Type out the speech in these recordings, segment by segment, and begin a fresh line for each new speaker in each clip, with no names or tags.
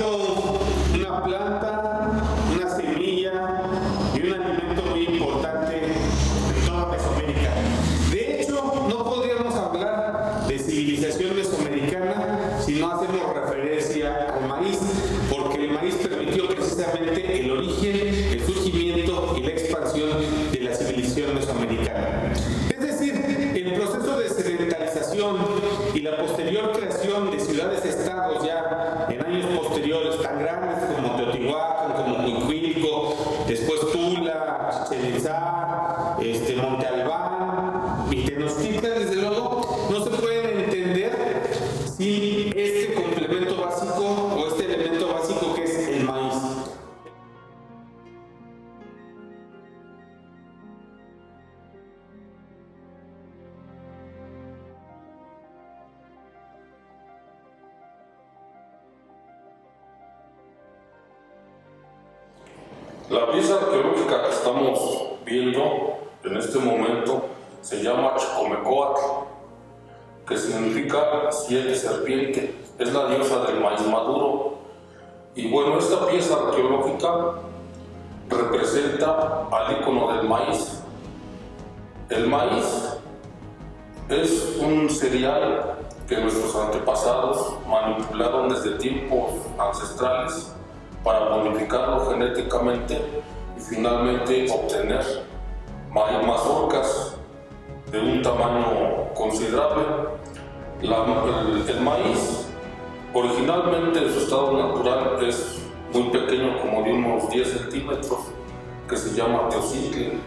sido una planta, una semilla y un alimento muy importante en toda Mesoamérica. De hecho, no podríamos hablar de civilización mesoamericana si no hacemos referencia al maíz, porque el maíz permitió precisamente el origen, el surgimiento y la expansión de la civilización mesoamericana. Es decir, el proceso de sedentarización y la posterior creación de ciudades-estados ya en años posteriores tan grandes como Teotihuacán, como Cuicuilco, después Tula, Chichén Itzá, Monte Albán y Tenochtitlan, desde luego, no se pueden entender sin este complemento básico o este elemento básico que es el maíz.
La pieza arqueológica que estamos viendo en este momento se llama Xocomecoatl, que significa 7 serpiente, es la diosa del maíz maduro. Y bueno, esta pieza arqueológica representa al ícono del maíz. El maíz es un cereal que nuestros antepasados manipularon desde tiempos ancestrales para modificarlo genéticamente y finalmente obtener mazorcas de un tamaño considerable. El maíz originalmente en su estado natural es muy pequeño, como de unos 10 centímetros, que se llama teocitle,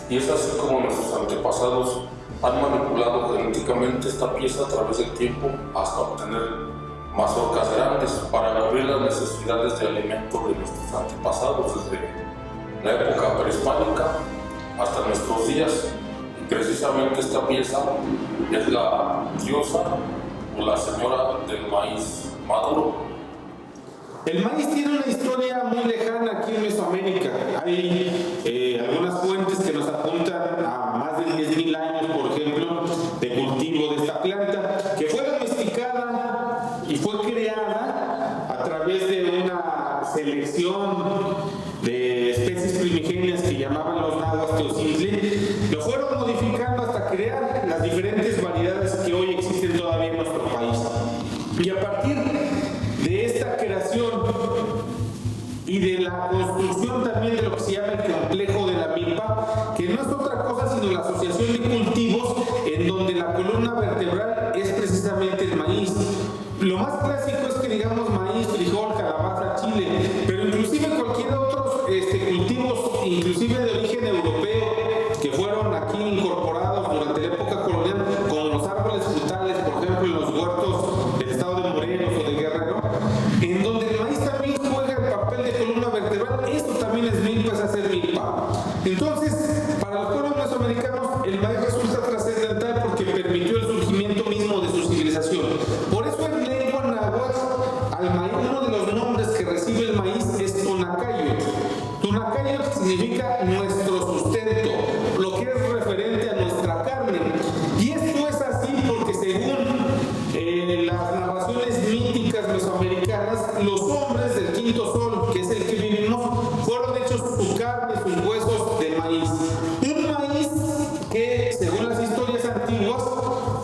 y es así como nuestros antepasados han manipulado genéticamente esta pieza a través del tiempo hasta obtener mazorcas grandes para cubrir las necesidades de alimento de nuestros antepasados desde la época prehispánica hasta nuestros días. Y precisamente esta pieza es la diosa o la señora del maíz maduro.
El maíz tiene una historia muy lejana aquí en Mesoamérica. Hay algunas fuentes que nos apuntan a más de 10.000 años, por ejemplo, de cultivo de esta planta, que fue domesticada y fue creada a través de una selección de especies primigenias que llamaban los nahuas teocitle. Lo fueron modificando hasta crear las diferentes variedades que hoy existen todavía en nuestro país. Y a partir de esta creación y de la construcción también de lo que se llama el complejo de la milpa, que no es otra cosa sino la asociación de cultivos en donde la columna vertebral es precisamente el maíz. Lo más clásico es que digamos maíz, frijol, calabaza, chile, pero inclusive cualquier otros cultivos, inclusive de origen europeo, que fueron aquí incorporados durante la época colonial, como los árboles frutales, por ejemplo, en los huertos del estado de Morelos o de Guerrero, en donde el maíz también juega el papel de columna vertebral. Esto también es milpa, es hacer milpa. Entonces, para los pueblos mesoamericanos, el maíz resulta trascendental porque permitió el surgimiento mismo de su civilización. Por eso en lengua náhuatl, al maíz, uno de los nombres que recibe el maíz es Tonacayot. Tonacayot significa nuestro sustento, lo que es referente a nuestra carne. Y esto es así porque según las narraciones míticas mesoamericanas, los hombres del quinto sol, que es el que vivimos, fueron hechos su carne, sus huesos de maíz. Un maíz que, según las historias antiguas,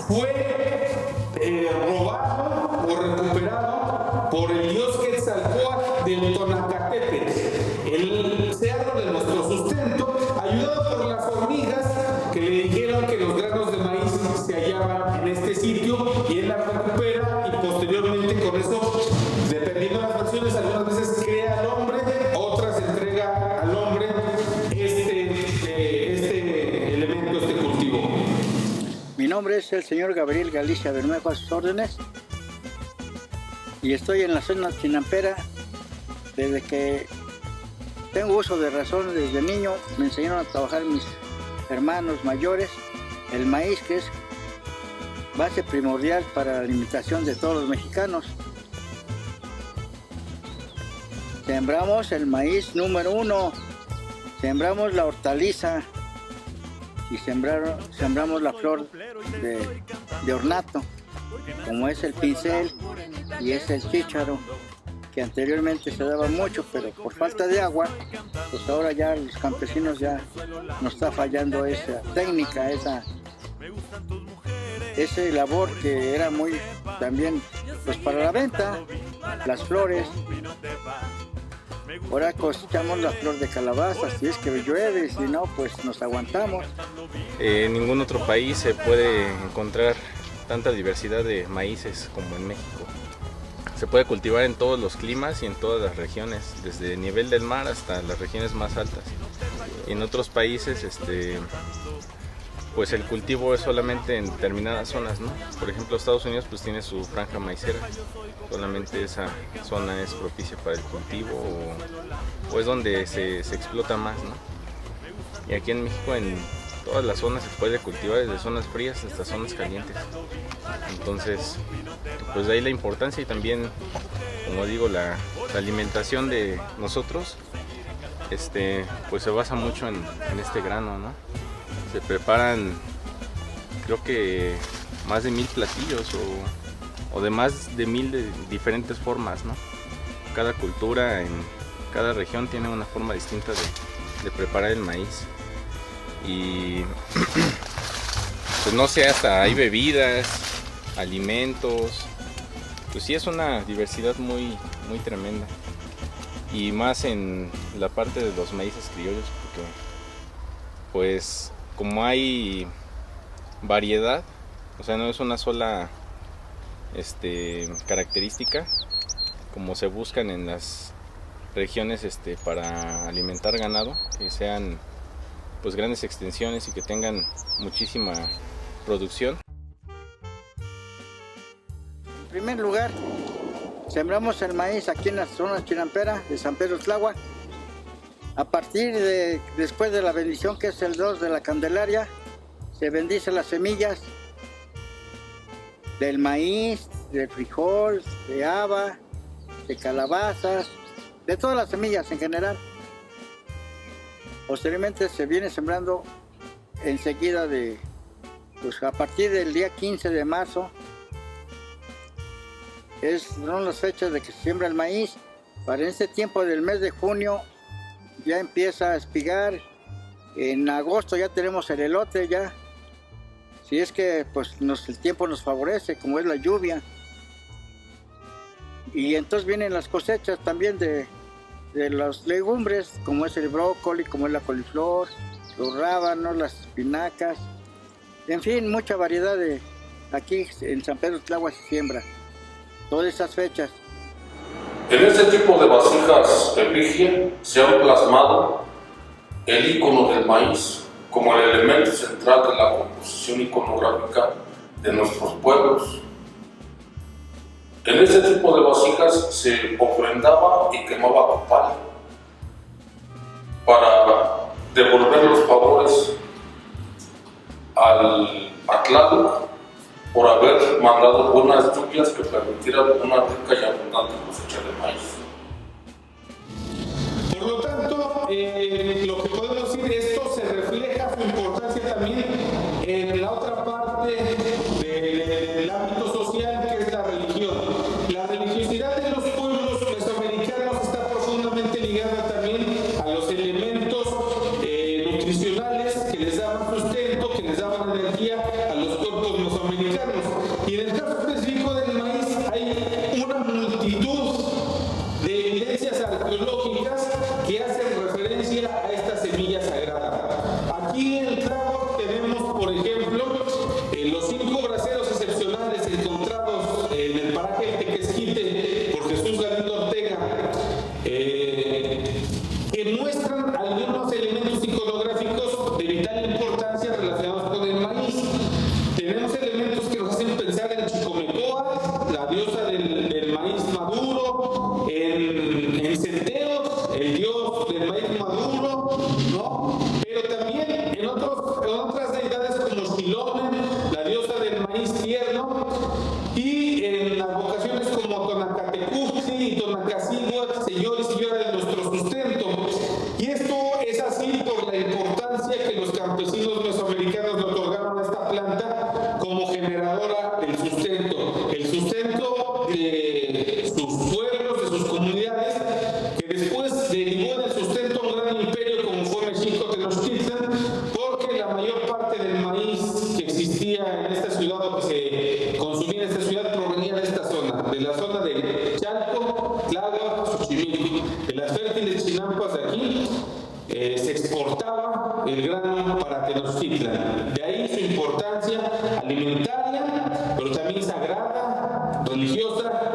fue robado o recuperado por el dios Quetzalcóatl del Tonacatepetl, el cerro de nuestro sustento, ayudado por las hormigas que le dijeron que los granos de maíz se hallaban en este sitio, y él las recupera y posteriormente con eso, dependiendo de las versiones, algunas veces crea al hombre, otras entrega al hombre este elemento, este cultivo.
Mi nombre es el señor Gabriel Galicia Bermejo, a sus órdenes, y estoy en la zona chinampera desde que tengo uso de razón. Desde niño me enseñaron a trabajar mis hermanos mayores el maíz, que es base primordial para la alimentación de todos los mexicanos. Sembramos el maíz número 1, sembramos la hortaliza y sembramos la flor de ornato, como es el pincel y es el chícharo. que anteriormente se daba mucho, pero por falta de agua, pues ahora ya los campesinos ya nos está fallando esa técnica, ese labor que era muy también pues para la venta, las flores. Ahora cosechamos la flor de calabaza, si es que llueve, si no, pues nos aguantamos.
En ningún otro país se puede encontrar tanta diversidad de maíces como en México. Se puede cultivar en todos los climas y en todas las regiones, desde el nivel del mar hasta las regiones más altas. Y en otros países, pues el cultivo es solamente en determinadas zonas, ¿no? Por ejemplo, Estados Unidos pues tiene su franja maicera, solamente esa zona es propicia para el cultivo o es donde se explota más, ¿no? Y aquí en México en todas las zonas se puede cultivar, desde zonas frías hasta zonas calientes. Entonces, pues de ahí la importancia y también, como digo, la alimentación de nosotros, pues se basa mucho en este grano, ¿no? Se preparan, creo que más de 1000 platillos o de más de 1000 de diferentes formas, ¿no? Cada cultura en cada región tiene una forma distinta de preparar el maíz. Y pues no sé, hasta hay bebidas, alimentos, pues sí es una diversidad muy tremenda. Y más en la parte de los maíces criollos, porque pues como hay variedad, o sea no es una sola característica como se buscan en las regiones para alimentar ganado, que sean pues grandes extensiones y que tengan muchísima producción.
En primer lugar, sembramos el maíz aquí en la zona chinampera de San Pedro Tláhuac. A partir de después de la bendición, que es el 2 de la Candelaria, se bendicen las semillas del maíz, del frijol, de haba, de calabazas, de todas las semillas en general. Posteriormente se viene sembrando enseguida pues a partir del día 15 de marzo, son las fechas de que se siembra el maíz. Para ese tiempo del mes de junio ya empieza a espigar. En agosto ya tenemos el elote ya, si es que pues el tiempo nos favorece, como es la lluvia. Y entonces vienen las cosechas también de las legumbres, como es el brócoli, como es la coliflor, los rábanos, las espinacas, en fin, mucha variedad aquí en San Pedro Tláhuac se siembra todas esas fechas.
En este tipo de vasijas efigie se ha plasmado el icono del maíz como el elemento central de la composición iconográfica de nuestros pueblos. En este tipo de vasijas se ofrendaba y quemaba copal para devolver los favores a Tlaloc por haber mandado buenas lluvias que permitieran una rica y abundante cosecha de maíz.
Por lo tanto, lo que podemos decir, esto se refleja su importancia también en la otra parte del ámbito social, que es la religión. La religiosidad de los pueblos mesoamericanos está profundamente ligada también a los elementos nutricionales que les daban sustento, que les daban energía a los cuerpos mesoamericanos. Y en el caso específico del maíz hay una multitud de evidencias arqueológicas que hacen referencia a esta semilla sagrada. Aquí en Tláhuac tenemos, por ejemplo, los 5 braseros excepcionales encontrados en el paraje del Tequesquite por Jesús Galindo Ortega, que muestran algunos elementos iconográficos de vital importancia relacionados con el maíz. Tenemos elementos que nos hacen pensar en Chicomecoa, la diosa del maíz maduro, en centeos, México. En las fértiles chinampas de aquí se exportaba el grano para Tenochtitlan. De ahí su importancia alimentaria, pero también sagrada, religiosa